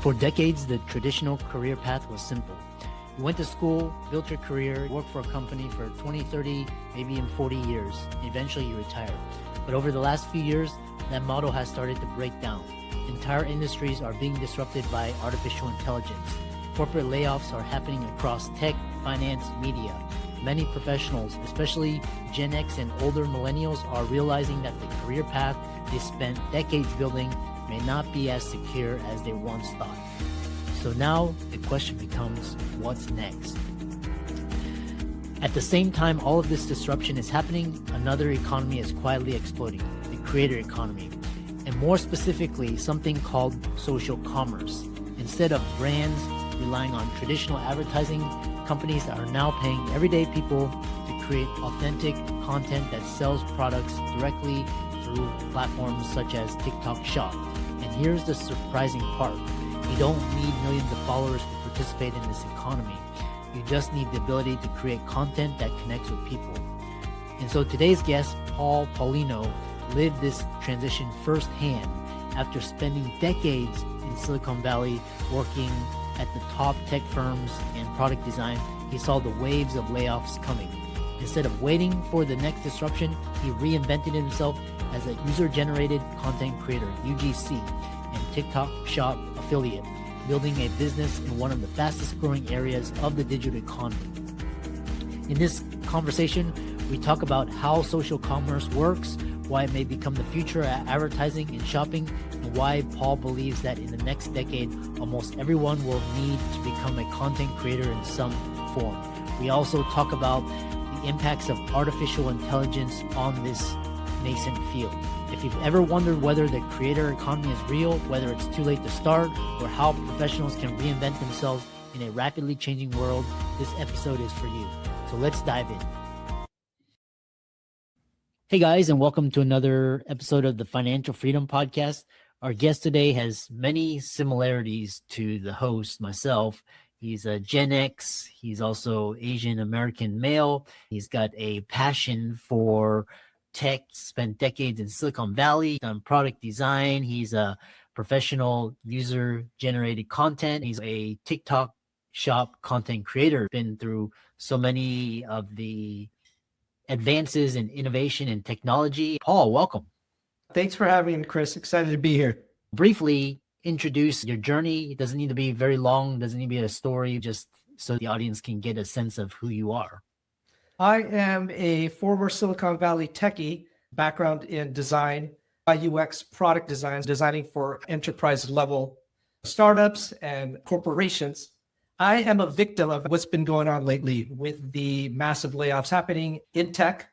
For decades, the traditional career path was simple. You went to school, built your career, worked for a company for 20, 30, maybe even 40 years. Eventually you retire. But over the last few years, that model has started to break down. Entire industries are being disrupted by artificial intelligence. Corporate layoffs are happening across tech, finance, media. Many professionals, especially Gen X and older millennials, are realizing that the career path they spent decades building may not be as secure as they once thought. So now the question becomes, what's next? At the same time all of this disruption is happening, another economy is quietly exploding, the creator economy, and more specifically, something called social commerce. Instead of brands relying on traditional advertising, companies are now paying everyday people to create authentic content that sells products directly through platforms such as TikTok Shop. And here's the surprising part. You don't need millions of followers to participate in this economy. You just need the ability to create content that connects with people. And so today's guest, Paul Paulino, lived this transition firsthand. After spending decades in Silicon Valley working at the top tech firms and product design, he saw the waves of layoffs coming. Instead of waiting for the next disruption, he reinvented himself as a user-generated content creator, UGC, and TikTok Shop affiliate, building a business in one of the fastest growing areas of the digital economy. In this conversation, we talk about how social commerce works, why it may become the future of advertising and shopping, and why Paul believes that in the next decade, almost everyone will need to become a content creator in some form. We also talk about the impacts of artificial intelligence on this nascent field. If you've ever wondered whether the creator economy is real, whether it's too late to start, or how professionals can reinvent themselves in a rapidly changing world, this episode is for you. So let's dive in. Hey guys, and welcome to another episode of the Financial Freedom Podcast. Our guest today has many similarities to the host, myself. He's a Gen X. He's also Asian American male. He's got a passion for tech, spent decades in Silicon Valley on product design. He's a professional user-generated content. He's a TikTok Shop content creator. Been through so many of the advances in innovation and technology. Paul, welcome. Thanks for having me, Chris. Excited to be here. Briefly introduce your journey. It doesn't need to be very long, doesn't need to be a story, just so the audience can get a sense of who you are. I am a former Silicon Valley techie, background in design, UX product design, designing for enterprise level startups and corporations. I am a victim of what's been going on lately with the massive layoffs happening in tech.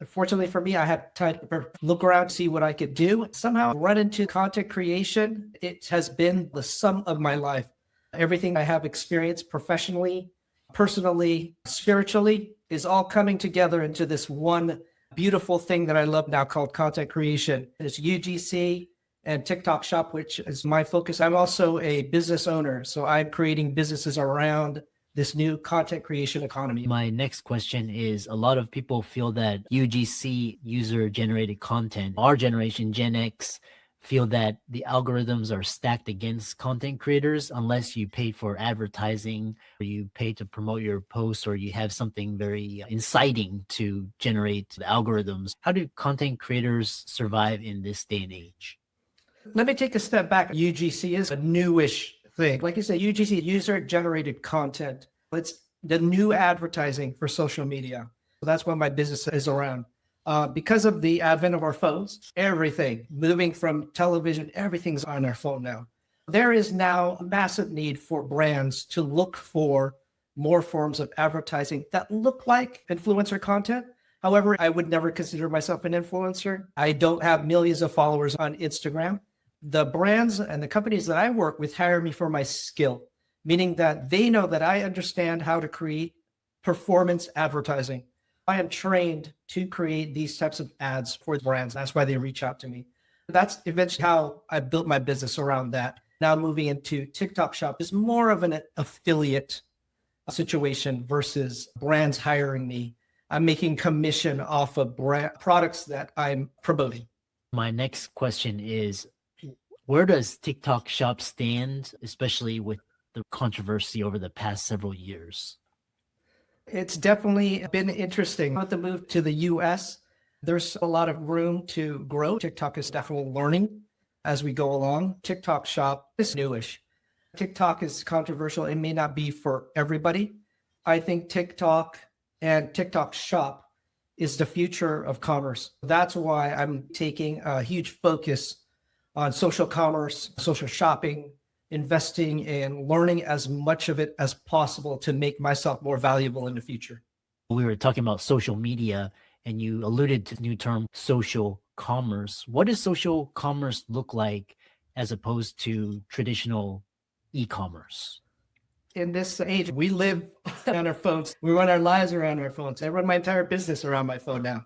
Unfortunately for me, I had time to look around, see what I could do. Somehow run into content creation. It has been the sum of my life. Everything I have experienced professionally, personally, spiritually is all coming together into this one beautiful thing that I love now called content creation. It's UGC and TikTok Shop, which is my focus. I'm also a business owner, so I'm creating businesses around this new content creation economy. My next question is, a lot of people feel that UGC, user-generated content, our generation, Gen X, feel that the algorithms are stacked against content creators unless you pay for advertising, or you pay to promote your posts, or you have something very inciting to generate the algorithms. How do content creators survive in this day and age? Let me take a step back. UGC is a newish thing. Like you said, UGC, user-generated content. It's the new advertising for social media. So that's what my business is around. Because of the advent of our phones, everything, moving from television, everything's on our phone now. There is now a massive need for brands to look for more forms of advertising that look like influencer content. However, I would never consider myself an influencer. I don't have millions of followers on Instagram. The brands and the companies that I work with hire me for my skill, meaning that they know that I understand how to create performance advertising. I am trained to create these types of ads for brands. That's why they reach out to me. That's eventually how I built my business around that. Now moving into TikTok Shop is more of an affiliate situation versus brands hiring me. I'm making commission off of products that I'm promoting. My next question is, Where does TikTok Shop stand, especially with the controversy over the past several years? It's definitely been interesting. With the move to the US, there's a lot of room to grow. TikTok is definitely learning as we go along. TikTok Shop is newish. TikTok is controversial. It may not be for everybody. I think TikTok and TikTok Shop is the future of commerce. That's why I'm taking a huge focus on social commerce, social shopping, investing, and learning as much of it as possible to make myself more valuable in the future. We were talking about social media and you alluded to the new term social commerce. What does social commerce look like as opposed to traditional e-commerce? In this age, we live on our phones. We run our lives around our phones. I run my entire business around my phone now.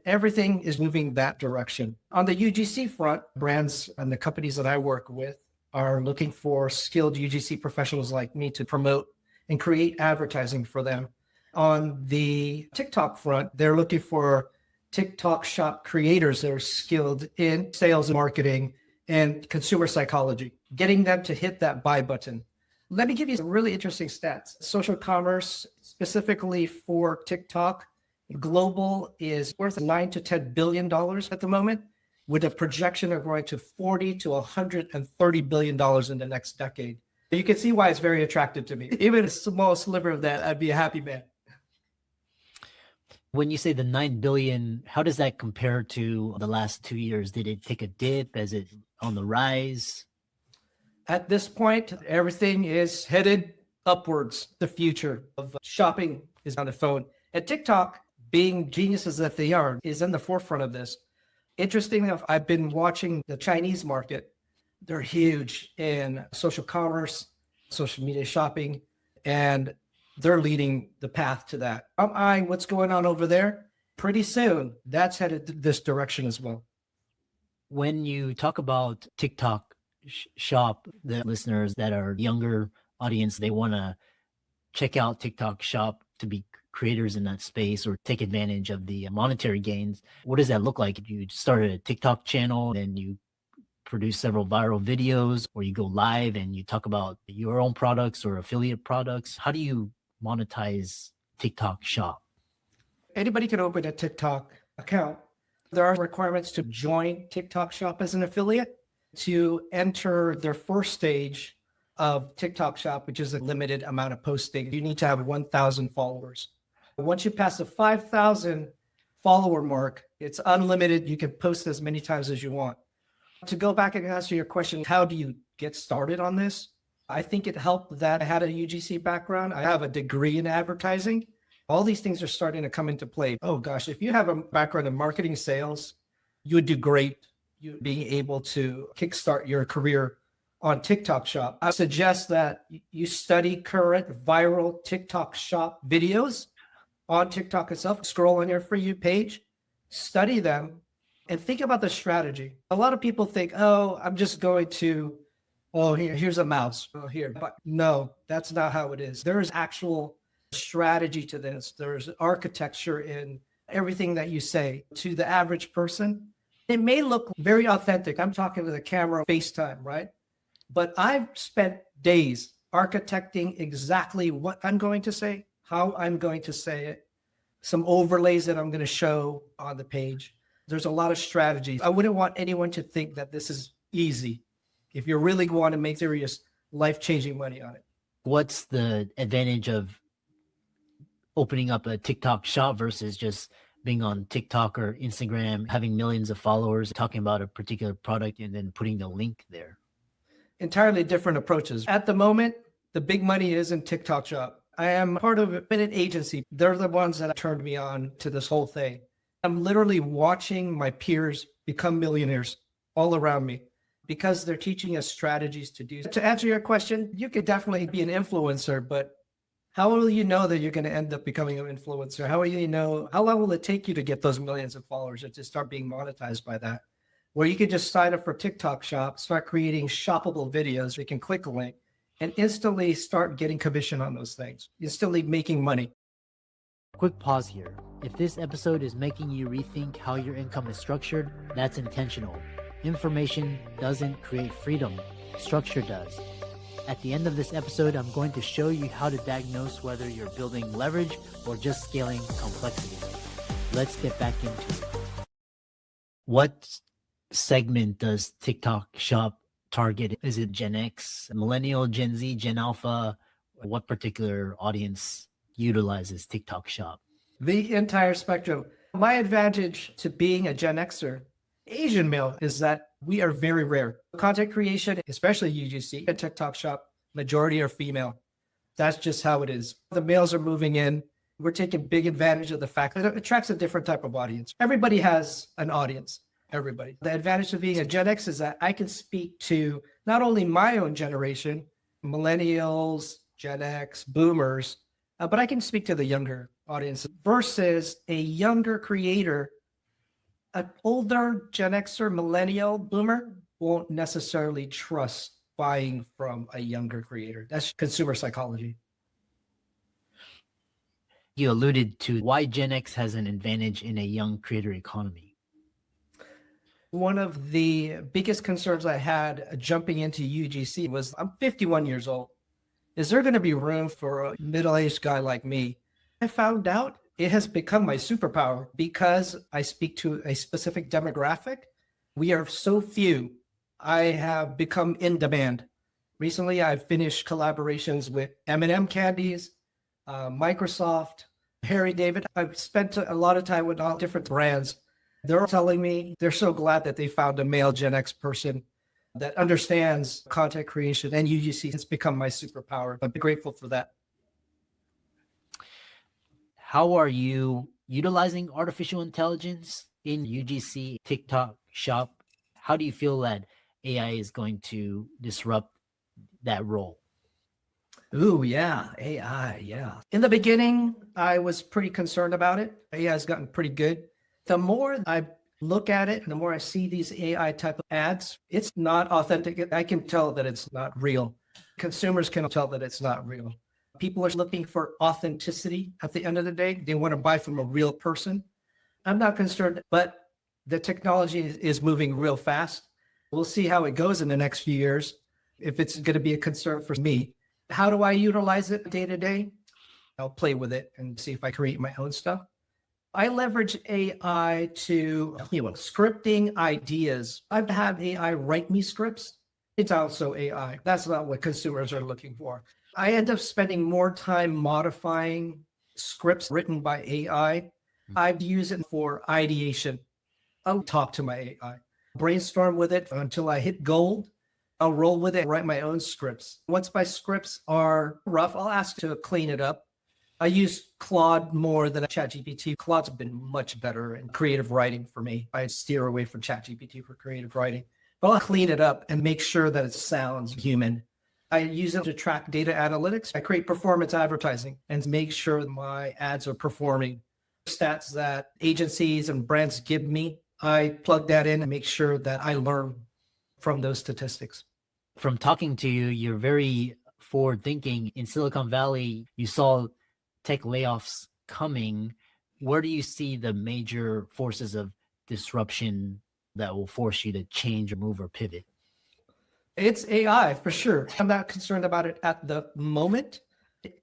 Everything is moving that direction. On the UGC front, brands and the companies that I work with are looking for skilled UGC professionals like me to promote and create advertising for them. On the TikTok front, they're looking for TikTok Shop creators that are skilled in sales and marketing and consumer psychology, getting them to hit that buy button. Let me give you some really interesting stats. Social commerce, specifically for TikTok, global is worth $9 to $10 billion at the moment, with a projection of growing to $40 to $130 billion in the next decade. You can see why it's very attractive to me. Even a small sliver of that, I'd be a happy man. When you say the 9 billion, how does that compare to the last 2 years? Did it take a dip? Is it on the rise? At this point, everything is headed upwards. The future of shopping is on the phone. And TikTok, being geniuses that they are, is in the forefront of this. Interestingly enough, I've been watching the Chinese market. They're huge in social commerce, social media shopping, and they're leading the path to that. I'm eyeing what's going on over there. Pretty soon, that's headed this direction as well. When you talk about TikTok Shop, the listeners that are younger audience, they want to check out TikTok Shop to be creators in that space or take advantage of the monetary gains. What does that look like? You started a TikTok channel and you produce several viral videos, or you go live and you talk about your own products or affiliate products. How do you monetize TikTok Shop? Anybody can open a TikTok account. There are requirements to join TikTok Shop as an affiliate to enter their first stage of TikTok Shop, which is a limited amount of posting. You need to have 1,000 followers. Once you pass the 5,000 follower mark, it's unlimited. You can post as many times as you want. To go back and answer your question, how do you get started on this? I think it helped that I had a UGC background. I have a degree in advertising. All these things are starting to come into play. Oh gosh, if you have a background in marketing sales, you would do great. You'd be able to kickstart your career on TikTok Shop. I suggest that you study current viral TikTok Shop videos on TikTok itself. Scroll on your For You page, study them, and think about the strategy. A lot of people think, oh, I'm just going to, oh, here's a mouse. Oh, here. But no, that's not how it is. There is actual strategy to this. There's architecture in everything that you say. To the average person, it may look very authentic. I'm talking to the camera, FaceTime, right? But I've spent days architecting exactly what I'm going to say, how I'm going to say it, some overlays that I'm going to show on the page. There's a lot of strategies. I wouldn't want anyone to think that this is easy if you really want to make serious life-changing money on it. What's the advantage of opening up a TikTok Shop versus just being on TikTok or Instagram, having millions of followers, talking about a particular product and then putting the link there? Entirely different approaches. At the moment, the big money is in TikTok Shop. I am part of an agency. They're the ones that turned me on to this whole thing. I'm literally watching my peers become millionaires all around me because they're teaching us strategies to do. To answer your question, you could definitely be an influencer, but how will you know that you're going to end up becoming an influencer? How will you know? How long will it take you to get those millions of followers and to start being monetized by that? Where you can just sign up for TikTok Shop, start creating shoppable videos. You can click a link and instantly start getting commission on those things. Instantly making money. Quick pause here. If this episode is making you rethink how your income is structured, that's intentional. Information doesn't create freedom, structure does. At the end of this episode, I'm going to show you how to diagnose whether you're building leverage or just scaling complexity. Let's get back into it. What segment does TikTok Shop target? Is it Gen X, Millennial, Gen Z, Gen Alpha? What particular audience utilizes TikTok Shop? The entire spectrum. My advantage to being a Gen Xer, Asian male, is that we are very rare. Content creation, especially UGC and TikTok Shop, majority are female. That's just how it is. The males are moving in. We're taking big advantage of the fact that it attracts a different type of audience. Everybody has an audience, everybody. The advantage of being a Gen X is that I can speak to not only my own generation, millennials, Gen X, boomers, but I can speak to the younger audience versus a younger creator. An older Gen Xer, millennial, boomer won't necessarily trust buying from a younger creator. That's consumer psychology. You alluded to why Gen X has an advantage in a young creator economy. One of the biggest concerns I had jumping into UGC was I'm 51 years old. Is there going to be room for a middle-aged guy like me? I found out it has become my superpower because I speak to a specific demographic. We are so few. I have become in demand. Recently, I've finished collaborations with M&M Candies, Microsoft, Harry David. I've spent a lot of time with all different brands. They're telling me they're so glad that they found a male Gen X person that understands content creation, and UGC has become my superpower. I'm grateful for that. How are you utilizing artificial intelligence in UGC, TikTok Shop? How do you feel that AI is going to disrupt that role? Ooh, yeah, AI, yeah. In the beginning, I was pretty concerned about it. AI has gotten pretty good. The more I look at it, and the more I see these AI type of ads, it's not authentic. I can tell that it's not real. Consumers can tell that it's not real. People are looking for authenticity at the end of the day. They want to buy from a real person. I'm not concerned, but the technology is moving real fast. We'll see how it goes in the next few years, if it's going to be a concern for me. How do I utilize it day to day? I'll play with it and see if I create my own stuff. I leverage AI to, scripting ideas. I've had AI write me scripts. It's also AI. That's not what consumers are looking for. I end up spending more time modifying scripts written by AI. I've used it for ideation. I'll talk to my AI, brainstorm with it until I hit gold. I'll roll with it, write my own scripts. Once my scripts are rough, I'll ask to clean it up. I use Claude more than ChatGPT. Claude's been much better in creative writing for me. I steer away from ChatGPT for creative writing, but I'll clean it up and make sure that it sounds human. I use it to track data analytics. I create performance advertising and make sure my ads are performing. Stats that agencies and brands give me, I plug that in and make sure that I learn from those statistics. From talking to you, you're very forward thinking. In Silicon Valley, you saw tech layoffs coming. Where do you see the major forces of disruption that will force you to change or move or pivot? It's AI for sure. I'm not concerned about it at the moment.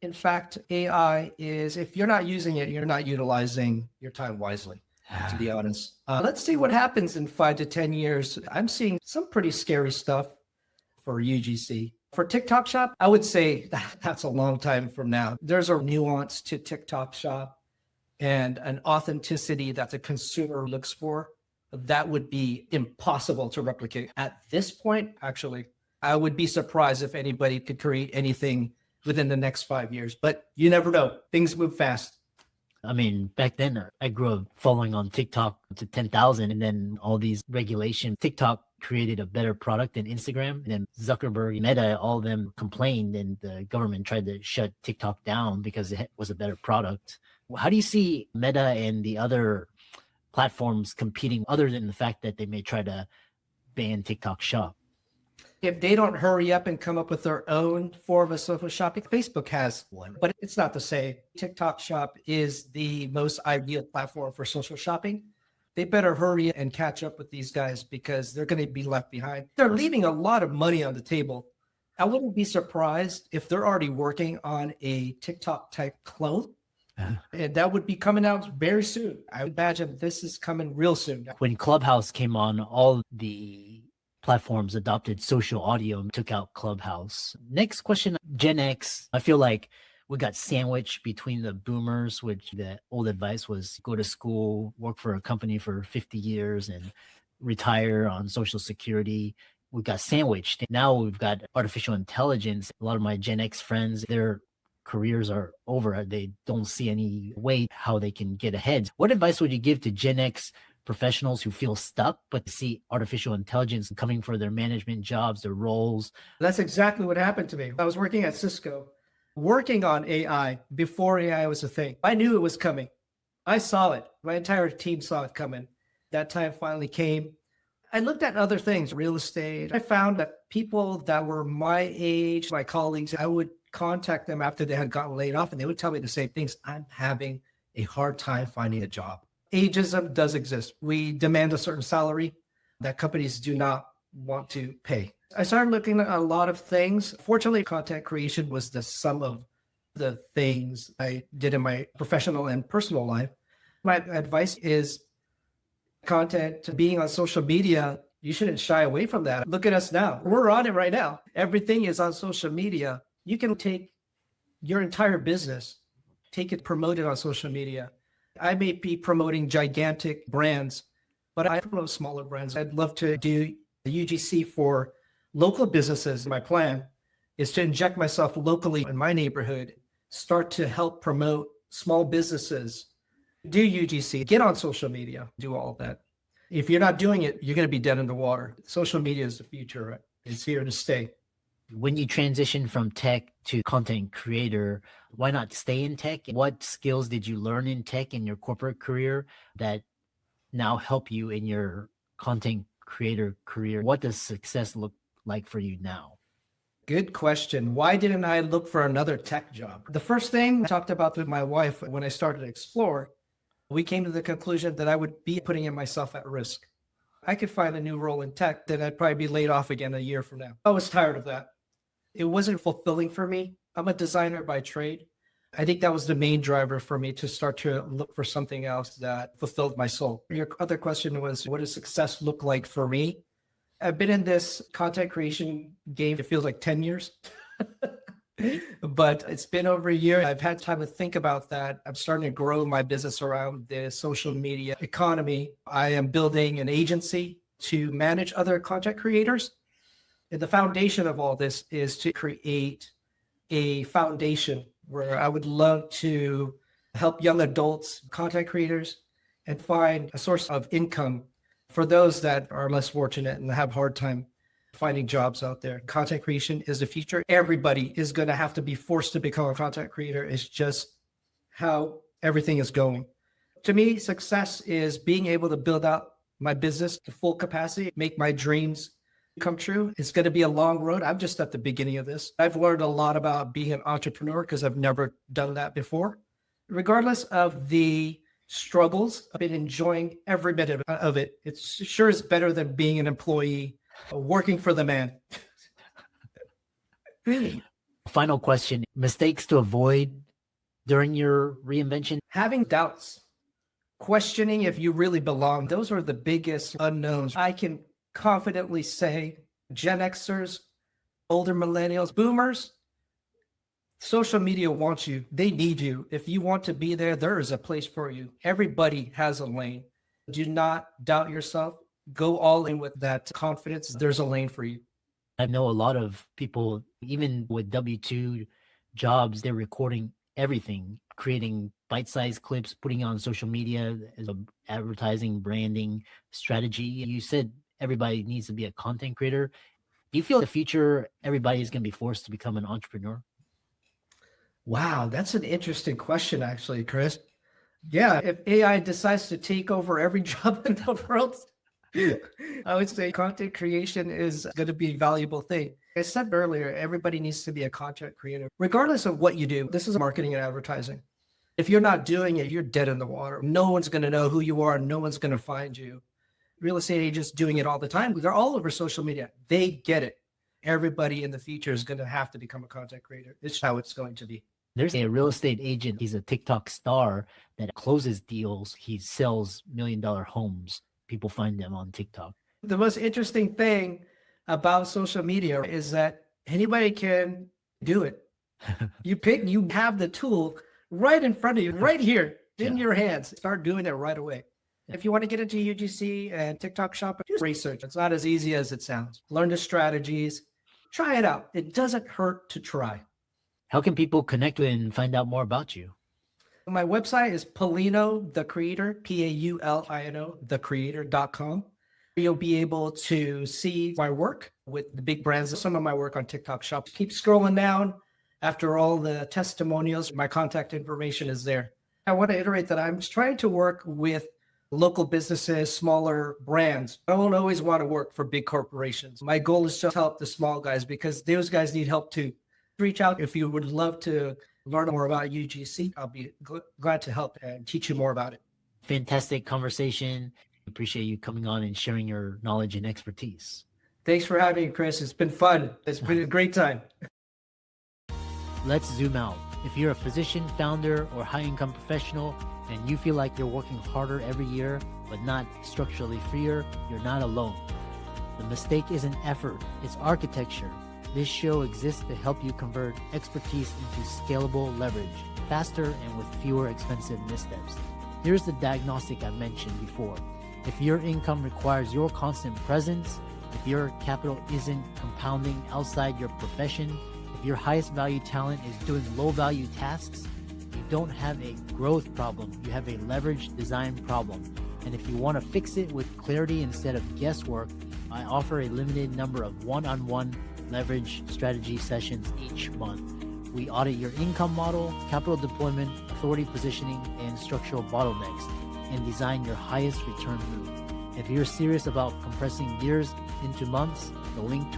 In fact, AI is, if you're not using it, you're not utilizing your time wisely, to be honest. Let's see what happens in 5 to 10 years. I'm seeing some pretty scary stuff for UGC. For TikTok Shop, I would say that's a long time from now. There's a nuance to TikTok Shop and an authenticity that the consumer looks for that would be impossible to replicate. At this point, actually, I would be surprised if anybody could create anything within the next 5 years, but you never know. Things move fast. I mean, back then I grew up following on TikTok to 10,000 and then all these regulations. TikTok created a better product than Instagram. And then Zuckerberg, Meta, all of them complained and the government tried to shut TikTok down because it was a better product. How do you see Meta and the other platforms competing other than the fact that they may try to ban TikTok Shop? If they don't hurry up and come up with their own form of social shopping, Facebook has one, but it's not the same. TikTok Shop is the most ideal platform for social shopping. they better hurry and catch up with these guys because they're going to be left behind. They're leaving a lot of money on the table. I wouldn't be surprised if they're already working on a TikTok type clone. And that would be coming out very soon. I would imagine this is coming real soon. When Clubhouse came on, all the platforms adopted social audio and took out Clubhouse. Next question, Gen X. I feel like we got sandwiched between the boomers, which the old advice was go to school, work for a company for 50 years and retire on Social Security. We got sandwiched. Now we've got artificial intelligence. A lot of my Gen X friends, their careers are over. They don't see any way how they can get ahead. What advice would you give to Gen X professionals who feel stuck, but see artificial intelligence coming for their management jobs, their roles? That's exactly what happened to me. I was working at Cisco, working on AI before AI was a thing. I knew it was coming. I saw it. My entire team saw it coming. That time finally came. I looked at other things, real estate. I found that people that were my age, my colleagues, I would contact them after they had gotten laid off and they would tell me the same things. I'm having a hard time finding a job. Ageism does exist. We demand a certain salary that companies do not want to pay. I started looking at a lot of things. Fortunately, content creation was the sum of the things I did in my professional and personal life. My advice is content, being on social media, you shouldn't shy away from that. Look at us now. We're on it right now. Everything is on social media. You can take your entire business, take it, promote it on social media. I may be promoting gigantic brands, but I promote smaller brands. I'd love to do the UGC for local businesses. My plan is to inject myself locally in my neighborhood, start to help promote small businesses, do UGC, get on social media, do all of that. If you're not doing it, you're going to be dead in the water. Social media is the future, right? It's here to stay. When you transition from tech to content creator, why not stay in tech? What skills did you learn in tech in your corporate career that now help you in your content creator career? What does success look like for you now? Good question. Why didn't I look for another tech job? The first thing I talked about with my wife when I started to explore, we came to the conclusion that I would be putting myself at risk. I could find a new role in tech, then I'd probably be laid off again a year from now. I was tired of that. It wasn't fulfilling for me. I'm a designer by trade. I think that was the main driver for me to start to look for something else that fulfilled my soul. Your other question was, what does success look like for me? I've been in this content creation game, it feels like 10 years, but it's been over a year. I've had time to think about that. I'm starting to grow my business around the social media economy. I am building an agency to manage other content creators. And the foundation of all this is to create a foundation where I would love to help young adults, content creators, and find a source of income for those that are less fortunate and have a hard time finding jobs out there. Content creation is the future. Everybody is going to have to be forced to become a content creator. It's just how everything is going. To me, success is being able to build out my business to full capacity, make my dreams come true. It's going to be a long road. I'm just at the beginning of this. I've learned a lot about being an entrepreneur because I've never done that before. Regardless of the struggles, I've been enjoying every bit of it. It sure is better than being an employee, working for the man. Final question, mistakes to avoid during your reinvention? Having doubts, questioning if you really belong. Those are the biggest unknowns. I can confidently say Gen Xers, older millennials, boomers, social media wants you. They need you. If you want to be there, there is a place for you. Everybody has a lane. Do not doubt yourself. Go all in with that confidence. There's a lane for you. I know a lot of people, even with W-2 jobs, they're recording everything, creating bite-sized clips, putting on social media as an advertising, branding strategy. You said everybody needs to be a content creator. Do you feel in the future, everybody is going to be forced to become an entrepreneur? Wow, that's an interesting question, actually, Chris. Yeah, if AI decides to take over every job in the world, I would say content creation is going to be a valuable thing. I said earlier, everybody needs to be a content creator, regardless of what you do. This is marketing and advertising. If you're not doing it, you're dead in the water. No one's going to know who you are. No one's going to find you. Real estate agents doing it all the time. They're all over social media. They get it. Everybody in the future is going to have to become a content creator. It's how it's going to be. There's a real estate agent. He's a TikTok star that closes deals. He sells $1 million homes. People find them on TikTok. The most interesting thing about social media is that anybody can do it. You have the tool right in front of you, right here in your hands. Start doing it right away. If you want to get into UGC and TikTok shop, just research. It's not as easy as it sounds. Learn the strategies. Try it out. It doesn't hurt to try. How can people connect with and find out more about you? My website is Paulino, the creator, Paulino, thecreator.com. You'll be able to see my work with the big brands, some of my work on TikTok shop. Keep scrolling down. After all the testimonials, my contact information is there. I want to iterate that I'm trying to work with local businesses, smaller brands. I don't always want to work for big corporations. My goal is to help the small guys because those guys need help too. Reach out if you would love to learn more about UGC. I'll be glad to help and teach you more about it. Fantastic conversation. Appreciate you coming on and sharing your knowledge and expertise. Thanks for having me, Chris. It's been fun. It's been a great time. Let's zoom out. If you're a physician, founder, or high-income professional, and you feel like you're working harder every year, but not structurally freer, you're not alone. The mistake isn't effort, it's architecture. This show exists to help you convert expertise into scalable leverage, faster and with fewer expensive missteps. Here's the diagnostic I mentioned before. If your income requires your constant presence, if your capital isn't compounding outside your profession, if your highest value talent is doing low value tasks, you don't have a growth problem, you have a leverage design problem. And if you want to fix it with clarity instead of guesswork, I offer a limited number of one-on-one leverage strategy sessions each month. We audit your income model, capital deployment, authority positioning, and structural bottlenecks, and design your highest return move. If you're serious about compressing years into months, the link to